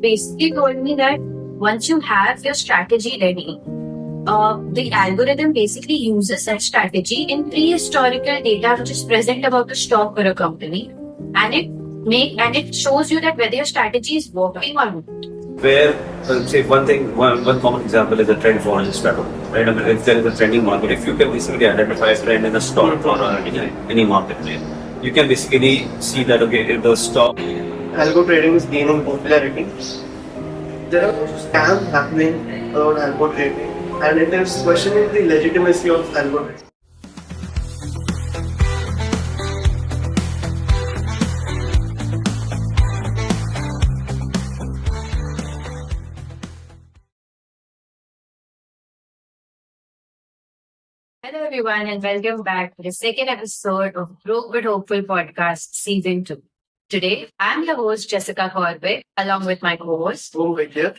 basically told me that once you have your strategy ready, the algorithm basically uses that strategy in prehistorical data which is present about a stock or a company, and it shows you that whether your strategy is working or not. Where, say, one common example is a trend following strategy, right? I mean, if there is a trending market, if you can basically identify a trend in a stock or any market, you can basically see that, okay, if the stock. Algo trading is gaining popularity. There are also scams happening around algo trading, and it is questioning the legitimacy of algo trading. Hello, everyone, and welcome back to the second episode of Broke But Hopeful podcast, season 2. Today, I'm your host, Jessica Corbett, along with my co host. Over here.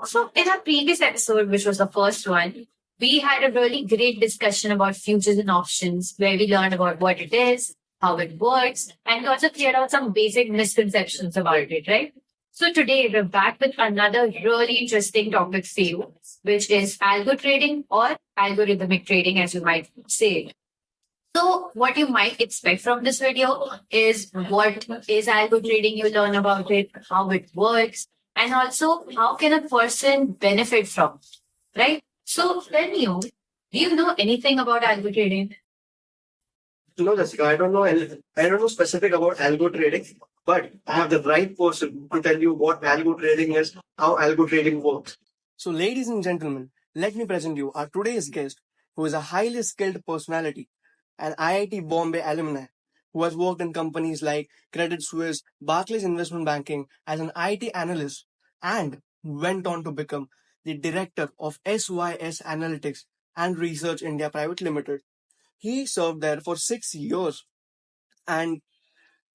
So, in our previous episode, which was the first one, we had a really great discussion about futures and options, where we learned about what it is, how it works, and we also cleared out some basic misconceptions about it, right? So, today we're back with another really interesting topic for you, which is algo trading or algorithmic trading, as you might say. So, what you might expect from this video is what is algo trading, you learn about it, how it works, and also how can a person benefit from it, right? So, tell me, do you know anything about algo trading? No, Jessica, I don't know specific about algo trading, but I have the right person to tell you what algo trading is, how algo trading works. So, ladies and gentlemen, let me present you our today's guest, who is a highly skilled personality, an IIT Bombay alumni, who has worked in companies like Credit Suisse, Barclays Investment Banking as an IT analyst, and went on to become the director of SYS Analytics and Research India Private Limited. He served there for 6 years, and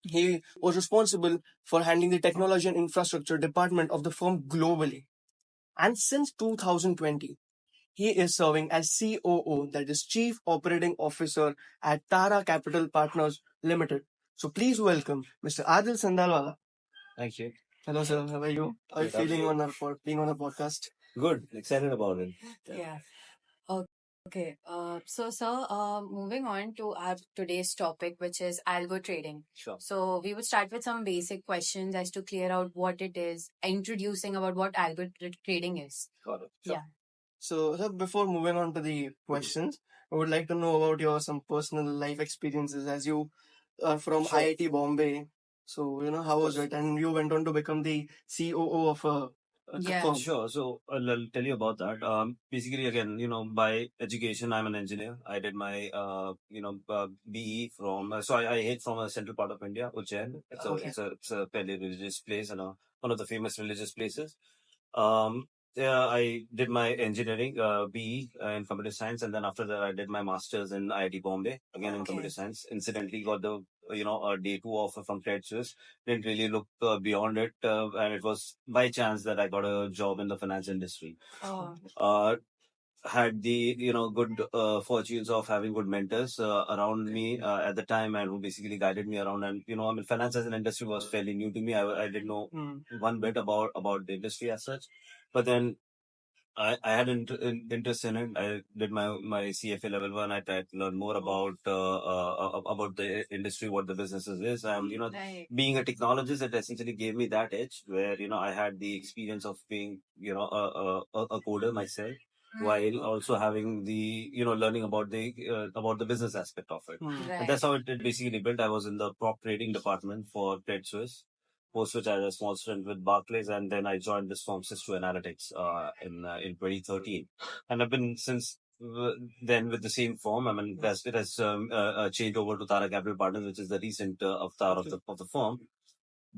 he was responsible for handling the technology and infrastructure department of the firm globally. And since 2020, he is serving as COO, that is Chief Operating Officer at Tara Capital Partners Limited. So please welcome Mr. Adil Sandalwala. Thank you. Hello, sir. How are you? How are you feeling on being on our podcast? Good. Excited about it. Yeah. Okay. So, sir, moving on to our today's topic, which is algo trading. Sure. So, we would start with some basic questions as to clear out what it is, introducing about what trading is. Got it. Sure. Yeah. So, sir, before moving on to the questions, I would like to know about your some personal life experiences as you are from Sure. IIT Bombay. So, how was it? And you went on to become the COO of a Yeah. firm. Sure. So I'll tell you about that. Basically, again, by education, I'm an engineer. I did my, BE from. I hate from a central part of India, Ujjain. Okay. It's a fairly religious place and one of the famous religious places. Um, yeah, I did my engineering, BE in computer science, and then after that, I did my masters in IIT Bombay, again in computer Okay. science. Incidentally, got the a day two offer from Credit Suisse. Didn't really look beyond it, and it was by chance that I got a job in the finance industry. Oh, Uh, had the good fortunes of having good mentors around me at the time, and who basically guided me around. And I mean, finance as an industry was fairly new to me. I didn't know one bit about the industry as such, but then I had interest in it. I did my CFA level 1. I tried to learn more about the industry, what the businesses is, and right. being a technologist, it essentially gave me that edge where I had the experience of being a coder myself, while also having the learning about the business aspect of it. And Right. that's how it basically built. I was in the prop trading department for Credit Suisse, post which I had a small stint with Barclays, and then I joined this firm, Cisco Analytics, in 2013, and I've been since then with the same firm. I mean, it has changed over to Tara Capital Partners, which is the recent avatar of the firm.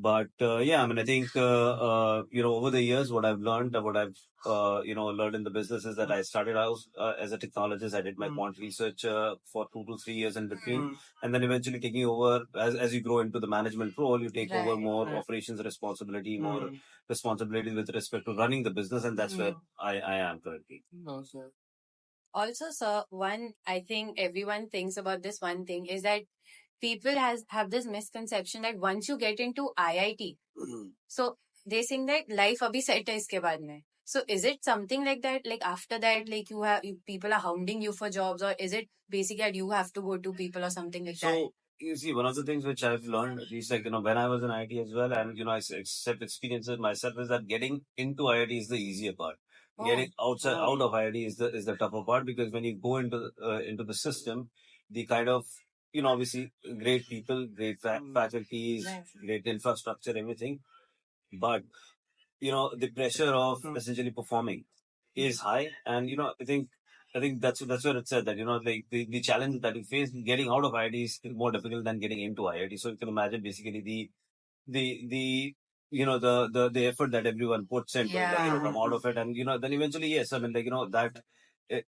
But yeah, I mean, I think over the years, what I've learned, what I've learned in the business is that I started out as a technologist. I did my quant research for 2 to 3 years in between, and then eventually taking over as you grow into the management role, you take over Right. more operations responsibility, more responsibility with respect to running the business, and that's where I am currently. No, sir. Also, sir, one I think everyone thinks about this one thing is that people have this misconception that once you get into IIT, so they think that life abhi set hai iske baad mein. So is it something like that? Like after that, like people are hounding you for jobs, or is it basically that you have to go to people or something like that? So you see, one of the things which I've learned, at least like when I was in IT as well, and I accept experiences myself, is that getting into IIT is the easier part. Getting out of IIT is the tougher part, because when you go into the system, the kind of obviously great people, great faculties, Right. great infrastructure, everything, but the pressure of essentially performing is high. And I think that's where it said that like the challenge that you face getting out of IIT is more difficult than getting into IIT. So you can imagine basically the the effort that everyone puts into it, like, Yeah. come out of it. And then eventually, yes, I mean, like, that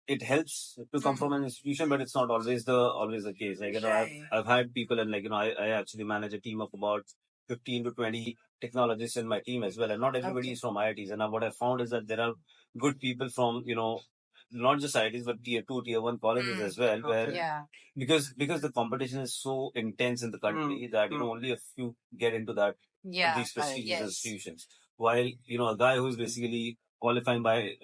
it helps to come from an institution, but it's not always the case. Like, I've had people, and like, I actually manage a team of about 15 to 20 technologists in my team as well, and not everybody is from IITs. And what I found is that there are good people from not just IITs, but tier 2, tier 1 colleges as well, where Yeah. because the competition is so intense in the country that only a few get into that Yeah. these prestigious Yes. institutions. While a guy who's basically qualifying by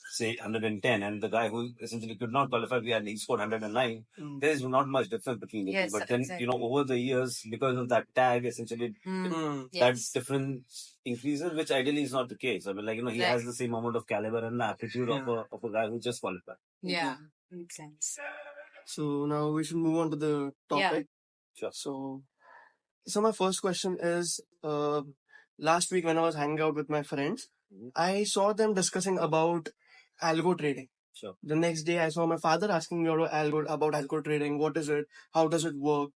say 110, and the guy who essentially could not qualify, he scored 109. There is not much difference between the two. Yes, But then exactly. over the years, because of that tag, essentially that Yes. difference increases, which ideally is not the case. I mean, like, he Right. has the same amount of caliber and aptitude of a guy who just qualified. Yeah. Makes sense. So now we should move on to the Yeah. topic. Sure. So my first question is, last week when I was hanging out with my friends, I saw them discussing about algo trading. Sure. The next day, I saw my father asking me about algo trading. What is it? How does it work?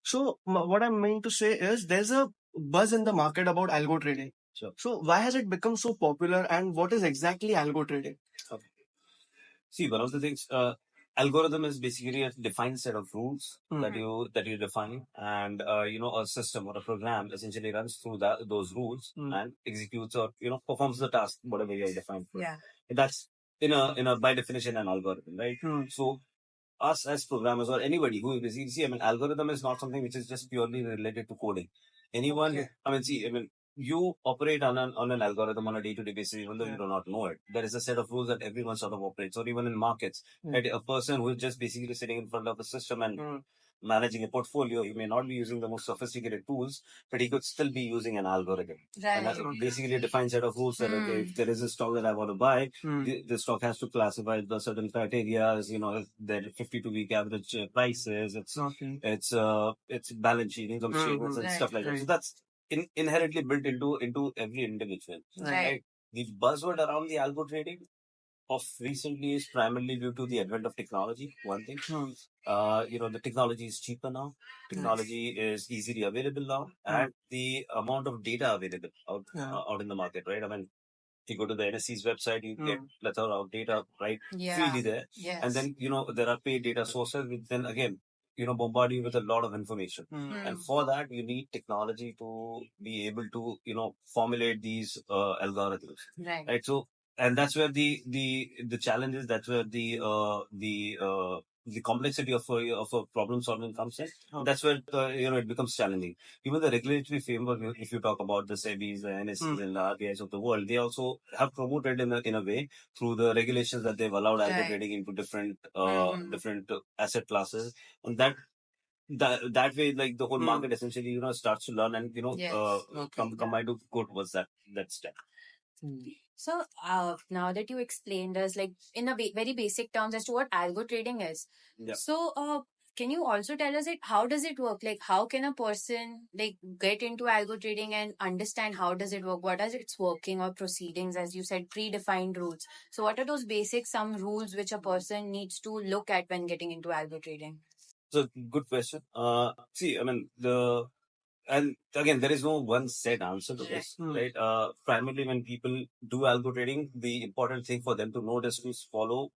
So what I'm meaning to say is, there's a buzz in the market about algo trading. Sure. So why has it become so popular, and what is exactly algo trading? Okay. See, one of the things, algorithm is basically a defined set of rules that you define, and a system or a program essentially runs through those rules and executes, or performs the task whatever you define for. Yeah. That's in a by definition an algorithm, right? So us as programmers, or anybody who basically, see, I mean, algorithm is not something which is just purely related to coding. Anyone, Okay. I mean, see, I mean, you operate on an algorithm on a day-to-day basis, even though you do not know it. There is a set of rules that everyone sort of operates, or even in markets. Right? A person who is just basically sitting in front of a system and managing a portfolio, he may not be using the most sophisticated tools, but he could still be using an algorithm. And that's basically a defined set of rules that, okay, if there is a stock that I want to buy, the stock has to classify the certain criteria, the 52-week average prices, it's balance sheet, income statements, and stuff like that. So that's inherently built into every individual. Right. The buzzword around the algo trading of recently is primarily due to the advent of technology. One thing, the technology is cheaper now. Technology is easily available now, and the amount of data available out in the market, right? I mean, if you go to the NSC's website, you get plethora of data freely there. Yes. And then, there are paid data sources, which then again, bombard you with a lot of information. And for that, you need technology to be able to, formulate these algorithms. Right. So, and that's where the challenge is. That's where the complexity of a problem solving comes in. That's where it becomes challenging. Even the regulatory framework, if you talk about the SEBIs, the NSEs, and the RBIs of the world, they also have promoted in a way through the regulations that they've allowed algo trading into different asset classes, and that way, like, the whole market essentially starts to learn, and combine to go towards that step. So now that you explained us, like in a very basic terms, as to what algo trading is, Yeah. so can you also tell us how does it work? Like how can a person like get into algo trading and understand how does it work? What are its working or proceedings? As you said, predefined rules. So what are those basic some rules which a person needs to look at when getting into algo trading? So, good question. See, I mean, and again, there is no one set answer to this, right? Primarily, when people do algo trading, the important thing for them to know is to follow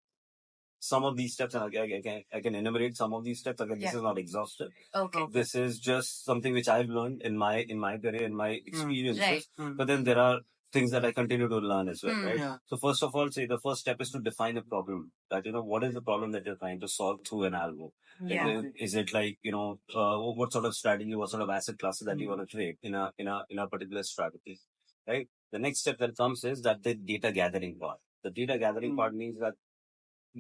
some of these steps, and I can enumerate some of these steps. Again, this is not exhaustive. Okay. This is just something which I've learned in my career, in my experiences. Right. But then there are things that I continue to learn as well, right? Yeah. So first of all, say the first step is to define a problem. That what is the problem that you're trying to solve through an algo? Yeah. Is it like what sort of strategy, what sort of asset classes that you want to trade in a particular strategy? right? The next step that comes is that the data gathering part. The data gathering part means that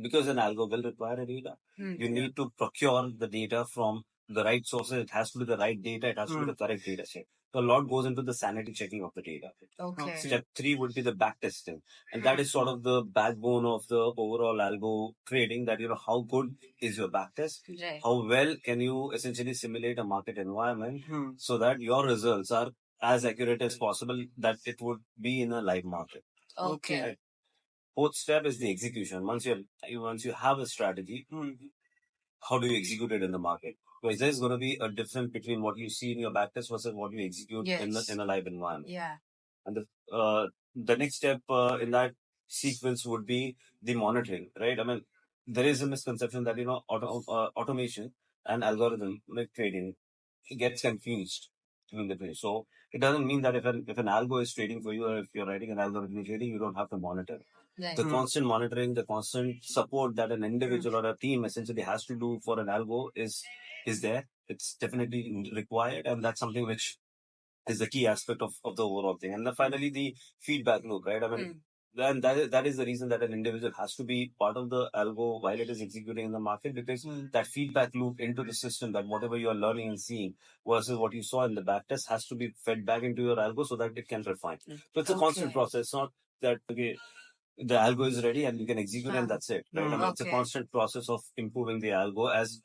because an algo will require a data, you need to procure the data from the right sources. It has to be the right data. It has to be the correct data set. So a lot goes into the sanity checking of the data. Okay. Step 3 would be the back testing. And that is sort of the backbone of the overall algo trading, that, how good is your back test? Right. How well can you essentially simulate a market environment so that your results are as accurate as possible, that it would be in a live market. Okay. Right. Fourth step is the execution. Once you have a strategy, how do you execute it in the market? Because there's going to be a difference between what you see in your backtest versus what you execute in a live environment. Yeah. And the next step in that sequence would be the monitoring, right? I mean, there is a misconception that automation and algorithm like trading gets confused between the two. So it doesn't mean that if an algo is trading for you, or if you're writing an algorithm trading, you don't have to monitor. Right. The constant monitoring, the constant support that an individual or a team essentially has to do for an algo is there. It's definitely required, and that's something which is the key aspect of the overall thing. And then finally, the feedback loop, right? I mean, then that is the reason that an individual has to be part of the algo while it is executing in the market, because that feedback loop into the system, that whatever you are learning and seeing versus what you saw in the backtest, has to be fed back into your algo so that it can refine. So it's a constant Okay. process, not that, okay, the algo is ready and you can execute and that's it, right? I mean, it's a Okay. constant process of improving the algo as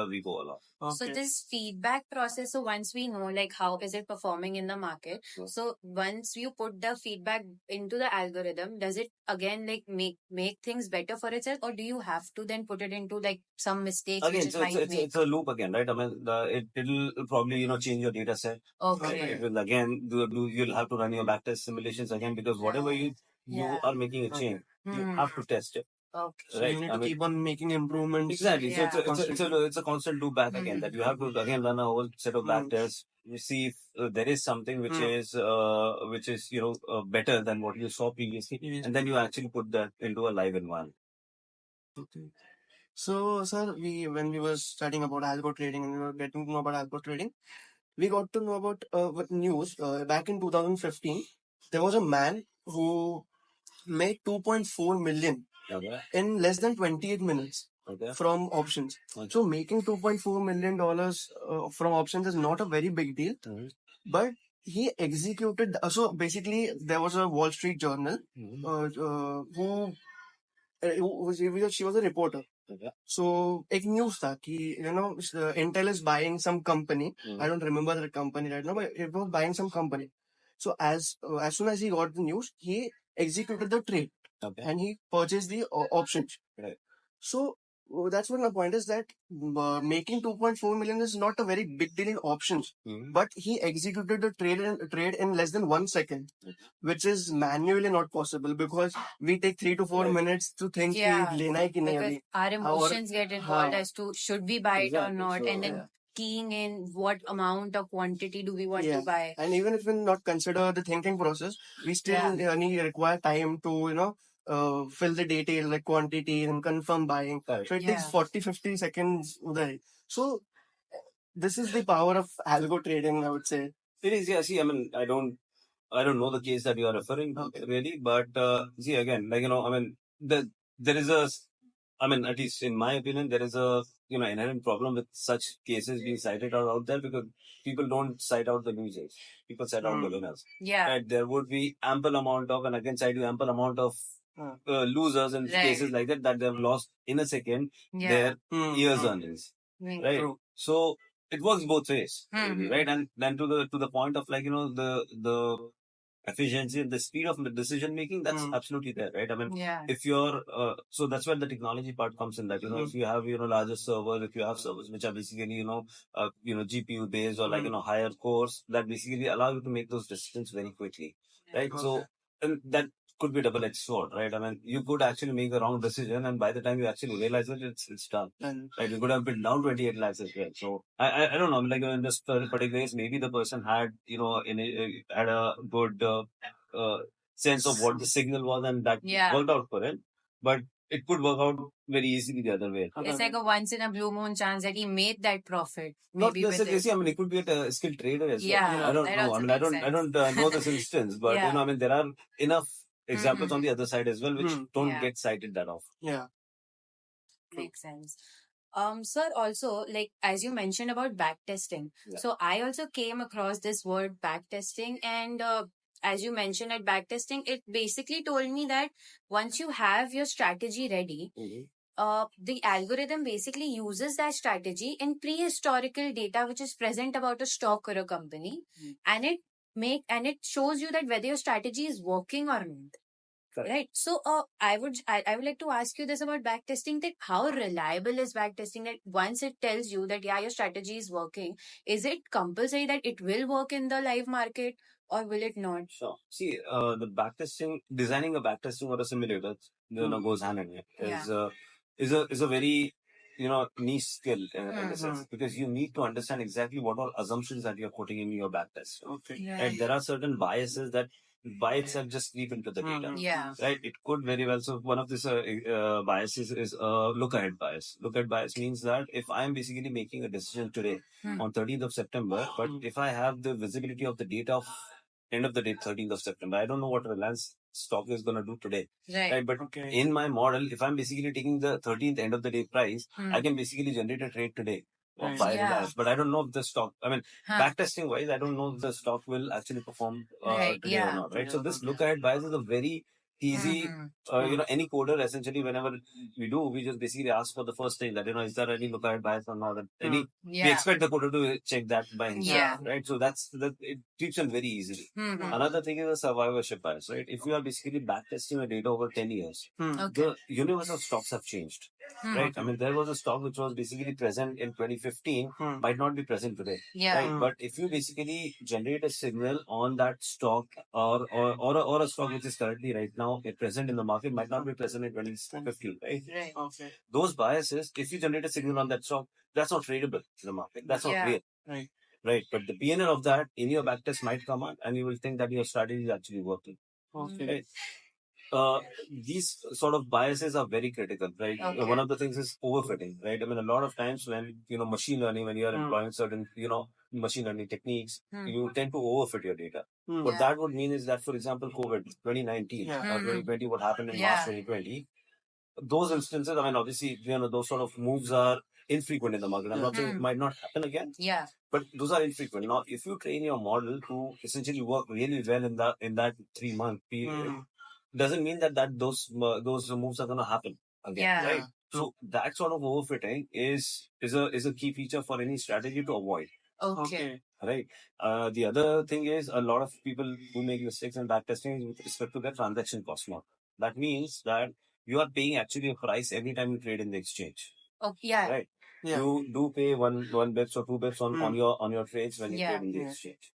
we go along. So this feedback process, so once we know like how is it performing in the market, Sure. so once you put the feedback into the algorithm, does it again like make things better for itself, or do you have to then put it into like some mistakes which Again, it so might make? it's a loop again, right? I mean, it'll probably change your data set. Okay. It will again you'll have to run your backtest simulations again, because whatever you Yeah. are making a change, you have to test it. Okay. So Right. you need I to mean, keep on making improvements. exactly. So Yeah. it's a constant loop back again, that you have to again run a whole set of back tests. You see if there is something which is better than what you saw previously, and then you actually put that into a live environment. Okay. So, sir, when we were studying about algo trading and we were getting to know about algo trading, we got to know about what news back in 2015. There was a man who made 2.4 million Okay. in less than 28 minutes Okay. from options. Okay. So making $2.4 million from options is not a very big deal, but he executed. So basically, there was a Wall Street Journal who she was a reporter. Okay. So एक news था कि Intel is buying some company. I don't remember the company right now, but it was buying some company. So as soon as he got the news, he executed the trade. Okay. And he purchased the options. Right. So that's what my point is, that making 2.4 million is not a very big deal in options, but he executed the trade in less than 1 second, which is manually not possible because we take 3 to 4 minutes to think Yeah. कि लेना है कि नहीं Because अभी. our emotions get involved हाँ. as to should we buy it or Exactly. not, So, and then keying in what amount of quantity do we want to buy. And even if we not consider the thinking process, we still require time to fill the detail like quantity and confirm buying. Correct. So it takes 40-50 seconds. Uday. So this is the power of algo trading, I would say. It is, yeah. See, I mean, I don't know the case that you are referring to really, but see, again, like, I mean, there is I mean, at least in my opinion, there is a inherent problem with such cases being cited out there, because people don't cite out the losers. People cite out the winners. Yeah. Right? There would be ample amount of, and again, cite you ample amount of losers in cases like that they've lost in a second their year's earnings. Right? True. So it works both ways, really, right? And then to the point of, like, the efficiency and the speed of the decision making, that's absolutely there, right? I mean, if you're so that's where the technology part comes in, that if you have larger servers, if you have servers which are basically GPU based, or like higher cores, that basically allow you to make those decisions very quickly, right? So, and that could be double-edged sword, right? I mean, you could actually make the wrong decision, and by the time you actually realize it, it's done. Right? You could have been down 28 lakhs as well. So I don't know. I mean, like, in this particular case, maybe the person had had a good sense of what the signal was, and that worked out for it. But it could work out very easily the other way. It's like a once in a blue moon chance that he made that profit. Not Maybe with necessarily. it. See, I mean, it could be a skilled trader as well. Yeah, I don't that know. I also mean, I makes don't sense. know this instance, but Yeah. I mean, there are enough examples Mhm. on the other side as well, which don't Yeah. get cited that often. Yeah. Makes sense. Sir, also, like as you mentioned about back testing, Yeah. so I also came across this word back testing, and as you mentioned at back testing, it basically told me that once you have your strategy ready, the algorithm basically uses that strategy in prehistorical data which is present about a stock or a company, and it shows you that whether your strategy is working or not. Correct. Right. So, I would like to ask you this about backtesting. That how reliable is backtesting? That once it tells you that yeah, your strategy is working, is it compulsory that it will work in the live market or will it not? Sure. See, the backtesting, designing a backtesting or a simulator, goes hand in hand. Is a very niche skill in a sense, because you need to understand exactly what all assumptions that you're putting in your backtest. Okay. Right? There are certain biases that by itself just creep into the data. Yeah. Right? It could very well. So one of these biases is look ahead bias. Look ahead bias means that if I'm basically making a decision today on 13th of September, but if I have the visibility of the data of end of the day, 13th of September, I don't know what Reliance stock is going to do today. Right. But in my model, if I'm basically taking the 13th end of the day price, I can basically generate a trade today of buy Yeah. Reliance. But I don't know if the stock, I mean, backtesting wise, I don't know if the stock will actually perform Right, today or not, right? So this look ahead bias is a very easy, any coder essentially, whenever we do, we just basically ask for the first thing that, is there any look ahead bias or not? We Yeah. expect the coder to check that by himself, Yeah. right? So it keeps them very easily. Mhm. Another thing is the survivorship bias, right? If you are basically backtesting a data over 10 years, Okay. the universe of stocks have changed, right? I mean, there was a stock which was basically present in 2015, might not be present today, Yeah. right? But if you basically generate a signal on that stock or a stock which is currently right now present in the market, might not be present in 2015, right? Right. Okay. Those biases, if you generate a signal on that stock, that's not tradable in the market. That's not Yeah. real. Right. Right. But the PNL of that in your backtest might come out and you will think that your strategy is actually working. Okay. Right. These sort of biases are very critical, right? Okay. One of the things is overfitting, right? I mean, a lot of times when, machine learning, when you are employing certain, machine learning techniques, you tend to overfit your data. What that would mean is that, for example, COVID 2019 or 2020, what happened in March 2020, those instances, I mean, obviously, those sort of moves are infrequent in the market. I'm not saying it might not happen again, Yeah. but those are infrequent. Now, if you train your model to essentially work really well in that 3 month period, doesn't mean that those moves are going to happen again, Yeah. right? So that sort of overfitting is a key feature for any strategy to avoid. Okay. Right. The other thing is a lot of people who make mistakes in backtesting is with respect to their transaction cost model. That means that you are paying actually a price every time you trade in the exchange. Okay. Yeah. Right. Yeah. You do pay one bips or 2 bips on your trades when you Yeah. trade in the exchange.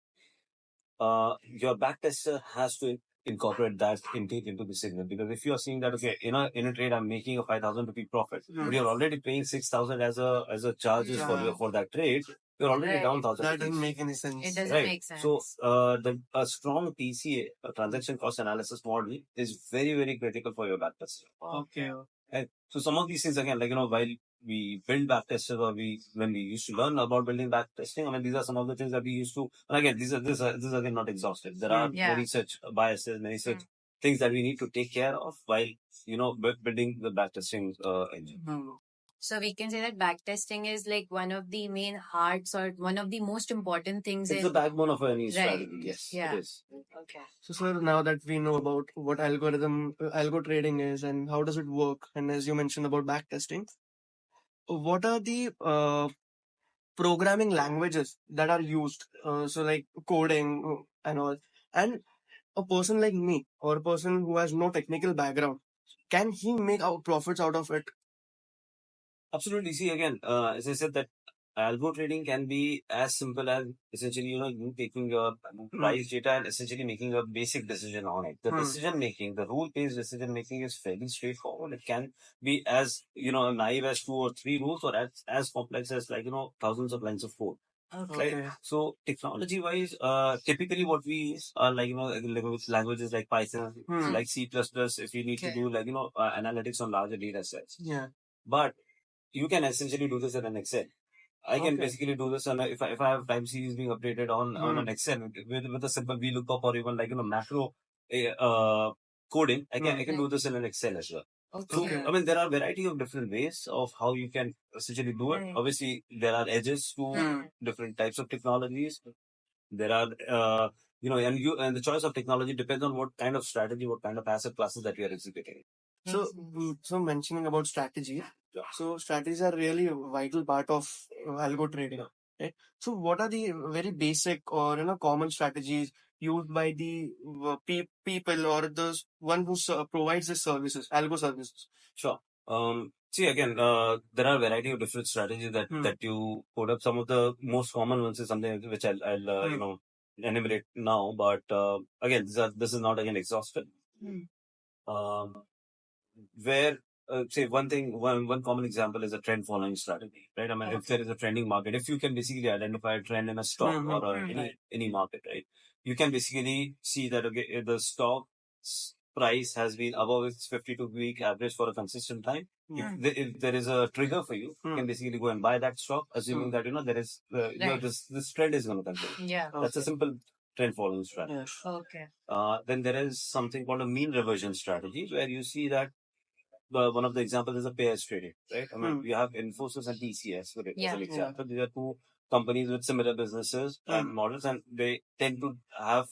Your backtester has to incorporate that intake into the signal, because if you are seeing that in a trade I'm making a 5,000 rupee profit, but you're already paying 6,000 as a charges for that trade, you're already Right. down 1,000. That doesn't make any sense. It doesn't Right. make sense. So, a strong TCA, a transaction cost analysis model, is very, very critical for your backtester. Okay. Right. So, some of these things, again, like, while we build backtesters, or when we used to learn about building backtesting, I mean, these are some of the things that we used to, and again, this is again not exhaustive. There are Yeah. many such biases, many such things that we need to take care of while, building the backtesting engine. So we can say that backtesting is like one of the main hearts or one of the most important things It's in the backbone of any strategy. Right. Yes, Yeah. it is. Okay. So, sir, now that we know about what algo trading is and how does it work, and as you mentioned about backtesting, what are the programming languages that are used? So, like coding and all. And a person like me or a person who has no technical background, can he make out profits out of it? Absolutely. See, again, as I said, that algo trading can be as simple as essentially, you taking your price data and essentially making a basic decision on it. The decision making, the rule-based decision making is fairly straightforward. It can be as, naive as 2 or 3 rules, or as complex as, like, thousands of lines of code. Okay. Right. So technology wise, typically what we use are like, languages like Python, like C++, if you need to Okay. do like, analytics on larger data sets. Yeah. But you can essentially do this in an Excel. I can Okay. basically do this, and if I have time series being updated on an Excel with a simple VLOOKUP or even like macro coding, I can do this in an Excel as well. So Okay. I mean, there are a variety of different ways of how you can essentially do it. Right. Obviously, there are edges to different types of technologies. There are and the choice of technology depends on what kind of strategy, what kind of asset classes that you are executing. So, so mentioning about strategy, so strategies are really a vital part of algo trading, right? So, what are the very basic or common strategies used by the people or the one who provides the services, algo services? Sure. See again, there are a variety of different strategies that you put up. Some of the most common ones is something which I'll enumerate now. But again, this is not again exhaustive. Um, where say one common example is a trend following strategy, right? I mean, if there is a trending market, if you can basically identify a trend in a stock or any market, right? You can basically see that okay, if the stock's price has been above its 52-week average for a consistent time. If there is a trigger for you, you can basically go and buy that stock, assuming that there is Right. this trend is going to continue. Yeah. That's a simple trend following strategy. Yes. Okay. Then there is something called a mean reversion strategy, where you see that one of the examples is a pairs trading, right? I mean, you have Infosys and TCS for it as an example. These are two companies with similar businesses and models, and they tend to have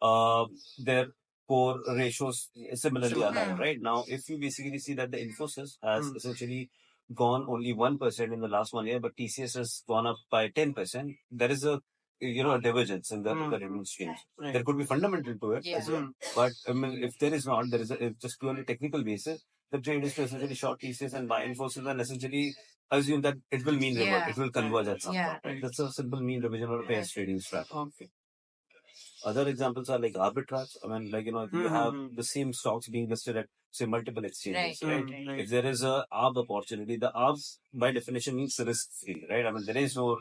uh, their core ratios similarly aligned, right? Now, if you basically see that the Infosys has essentially gone only 1% in the last 1 year, but TCS has gone up by 10%, there is a divergence in the revenue streams. Right. There could be fundamental to it as well. But I mean, if there is not, there is if just purely technical basis, the trade is to essentially short TCS and buy Infosys and essentially assume that it will mean revert, it will converge at some point. Right? That's a simple mean revision or a pairs trading strategy. Okay. Other examples are like arbitrage. I mean, like, you have the same stocks being listed at, say, multiple exchanges, right? Right. If there is a arb opportunity, the arbs by definition means risk free, right? I mean, there is no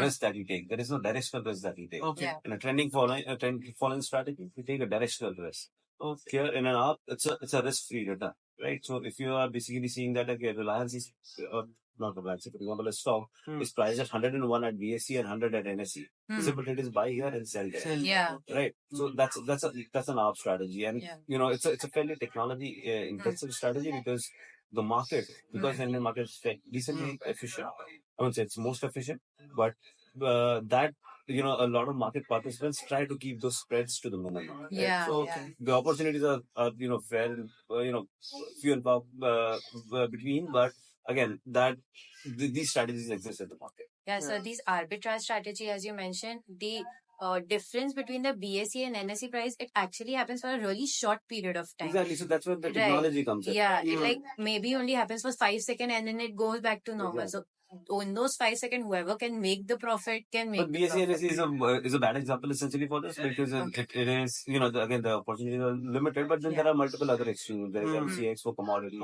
risk that you take. There is no directional risk that you take. Okay. Yeah. In a trend following strategy, you take a directional risk. Here in an arb, it's a risk free return, right? So if you are basically seeing that, okay, Reliance is, not Reliance, for example, a stock is priced at 101 at BSE and 100 at NSE. Simple trade is buy here and sell there. Yeah. Right. So that's an ARB strategy, and it's a fairly technology intensive strategy because the market, because the Indian market is decently efficient. I wouldn't say it's most efficient, but that a lot of market participants try to keep those spreads to the minimum. Right? Yeah. So the opportunities are fair, few and far between, but again these strategies exist in the market. Yeah, so these arbitrage strategy, as you mentioned, the difference between the BSE and NSE price, it actually happens for a really short period of time. Exactly. So that's where the Right. technology comes in. Yeah, it like maybe only happens for 5 seconds and then it goes back to normal. Exactly. So in those 5 seconds, whoever can make the profit can make But the BSE profit. NSE is a bad example essentially for this because it is, again, the opportunities are limited, but then there are multiple other extremes. There is MCX for commodities.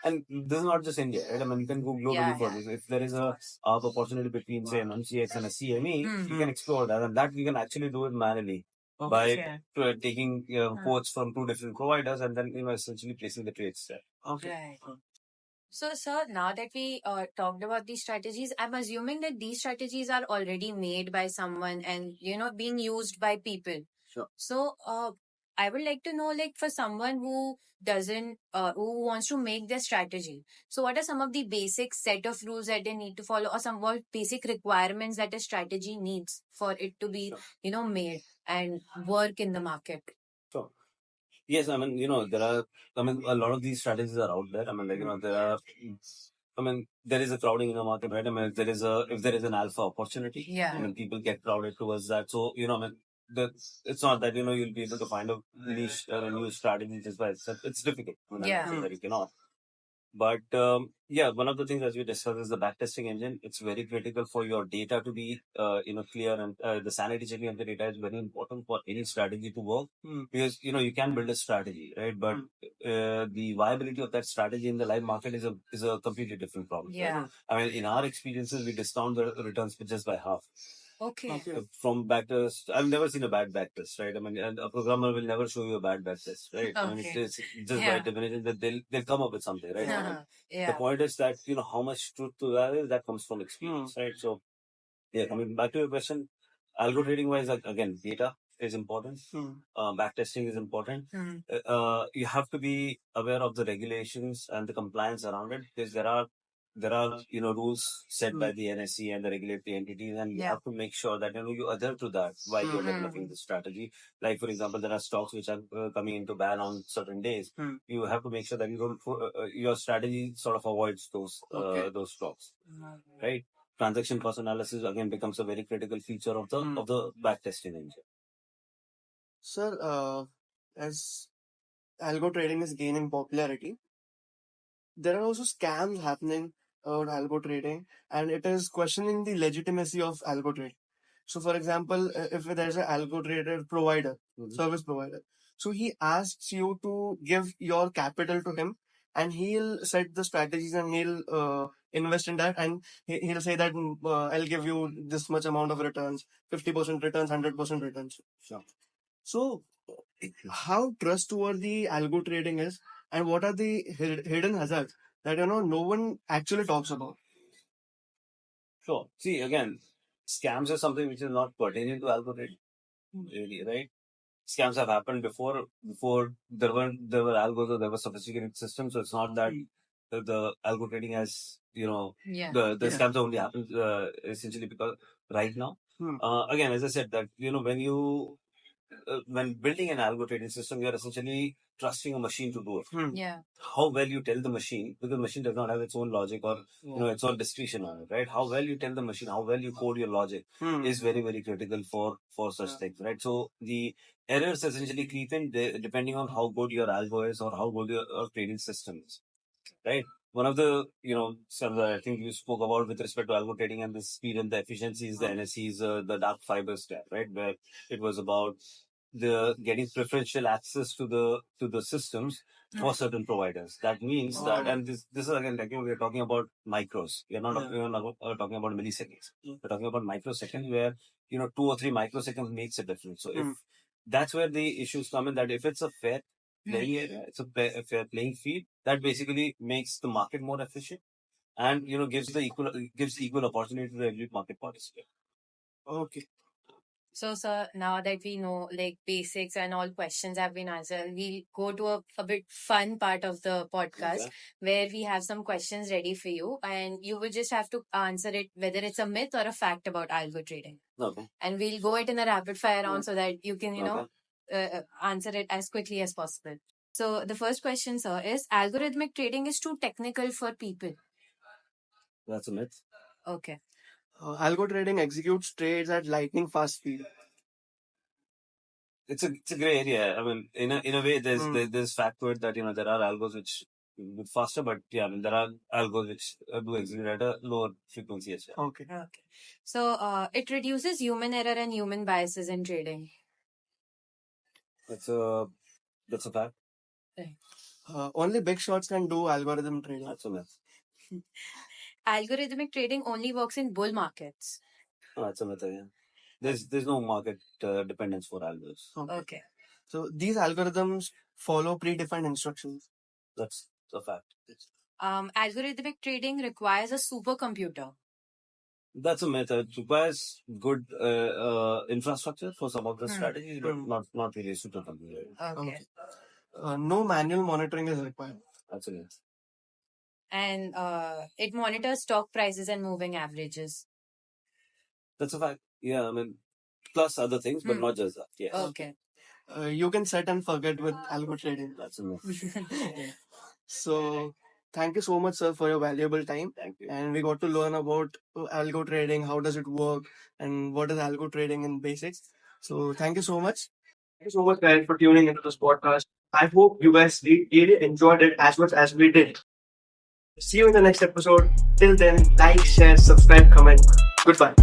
And this is not just India, right? I mean, you can go globally for this. If there is a opportunity between, say, an MCX and a CME, you can explore that. And that we can actually do it manually by taking quotes from two different providers and then, essentially placing the trades there. Right. So, sir, now that we talked about these strategies, I'm assuming that these strategies are already made by someone and, being used by people. Sure. So, I would like to know, like, for someone who who wants to make their strategy. So, what are some of the basic set of rules that they need to follow, or some what basic requirements that a strategy needs for it to be, made and work in the market? So, yes, I mean, a lot of these strategies are out there. I mean, there is a crowding in the market, right? I mean, if there is an alpha opportunity, people get crowded towards that. So, it's not that, you'll be able to find a niche, a new strategy just by itself. It's difficult. I mean, I would say that you cannot. But yeah, one of the things as we discussed is the backtesting engine. It's very critical for your data to be clear, and the sanity checking of the data is very important for any strategy to work. Because you can build a strategy, right? But the viability of that strategy in the live market is a completely different problem. Right? Yeah. I mean, in our experiences, we discount the returns just by half. Okay. From backtest, I've never seen a bad backtest, right? I mean, and a programmer will never show you a bad backtest, right? I mean, Okay. it's just by Yeah. definition that they'll come up with something, right? Uh-huh. The Yeah. point is that how much truth to that is, that comes from experience, right? So yeah, coming back to your question, algo trading wise, again, data is important. Backtesting is important. You have to be aware of the regulations and the compliance around it, because there are rules set by the NSE and the regulatory entities, and you Yeah. have to make sure that you adhere to that while you're developing the strategy. Like for example, there are stocks which are coming into ban on certain days. You have to make sure that you don't your strategy sort of avoids those stocks, right? Transaction cost analysis again becomes a very critical feature of the backtesting engine. Sir, as algo trading is gaining popularity, there are also scams happening about algo trading, and it is questioning the legitimacy of algo trading. So, for example, if there's an algo trader provider, service provider, so he asks you to give your capital to him, and he'll set the strategies and he'll invest in that, and he'll say that I'll give you this much amount of returns, 50% returns, 100% returns. Sure. So, how trustworthy algo trading is, and what are the hidden hazards that no one actually talks about? Sure. See, again, scams is something which is not pertaining to algo trading, really, right? Scams have happened before. Before there were algos or there were sophisticated systems. So it's not that the algo trading has Yeah. the Yeah. scams only happen essentially because right now. Again, as I said, that when building an algo trading system, you're essentially trusting a machine to do it. Yeah. How well you tell the machine, because the machine does not have its own logic or its own discretion on it, right? How well you tell the machine, how well you code your logic is very, very critical for such things, right? So the errors essentially creep in depending on how good your algo is or how good your trading system is, right? One of the some that I think you spoke about with respect to algo trading and the speed and the efficiency is the NSE's the dark fiber step, right? Where it was about the getting preferential access to the systems for certain providers. That means that, and this is again, like, we're talking about micros. We're not talking about milliseconds. We're talking about microseconds, where 2 or 3 microseconds makes a difference. So if that's where the issues come in, that if it's a fair playing area, it's a fair playing field, that basically makes the market more efficient, and gives equal opportunity to every market participant. Okay. So, sir, now that we know like basics and all questions have been answered, we'll go to a bit fun part of the podcast where we have some questions ready for you, and you will just have to answer it whether it's a myth or a fact about algo trading. Okay. And we'll go it in a rapid fire round so that you can, answer it as quickly as possible. So, the first question, sir, is algorithmic trading is too technical for people. That's a myth. Okay. Algo trading executes trades at lightning fast speed. It's a gray area. I mean, in a way, there's fact to it that there are algos which move faster, but yeah, I mean, there are algos which do execute at a lower frequency as well. Okay. Okay. So, it reduces human error and human biases in trading. That's a fact. Only big shots can do algorithm trading. That's a myth. Algorithmic trading only works in bull markets. Oh, that's a myth again. There's no market dependence for algos. Okay. So these algorithms follow predefined instructions. That's a fact. Algorithmic trading requires a supercomputer. That's a myth. It requires good infrastructure for some of the strategies, but not really supercomputer. Okay. No manual monitoring is required. That's a myth. And it monitors stock prices and moving averages. That's a fact. Yeah, I mean, plus other things, but not just that. Yeah. Okay. You can set and forget with algo trading. That's a myth. So thank you so much, sir, for your valuable time. Thank you. And we got to learn about algo trading, how does it work, and what is algo trading in basics. So thank you so much. Thank you so much, guys, for tuning into this podcast. I hope you guys really enjoyed it as much as we did. See you in the next episode. Till then, like, share, subscribe, comment. Goodbye.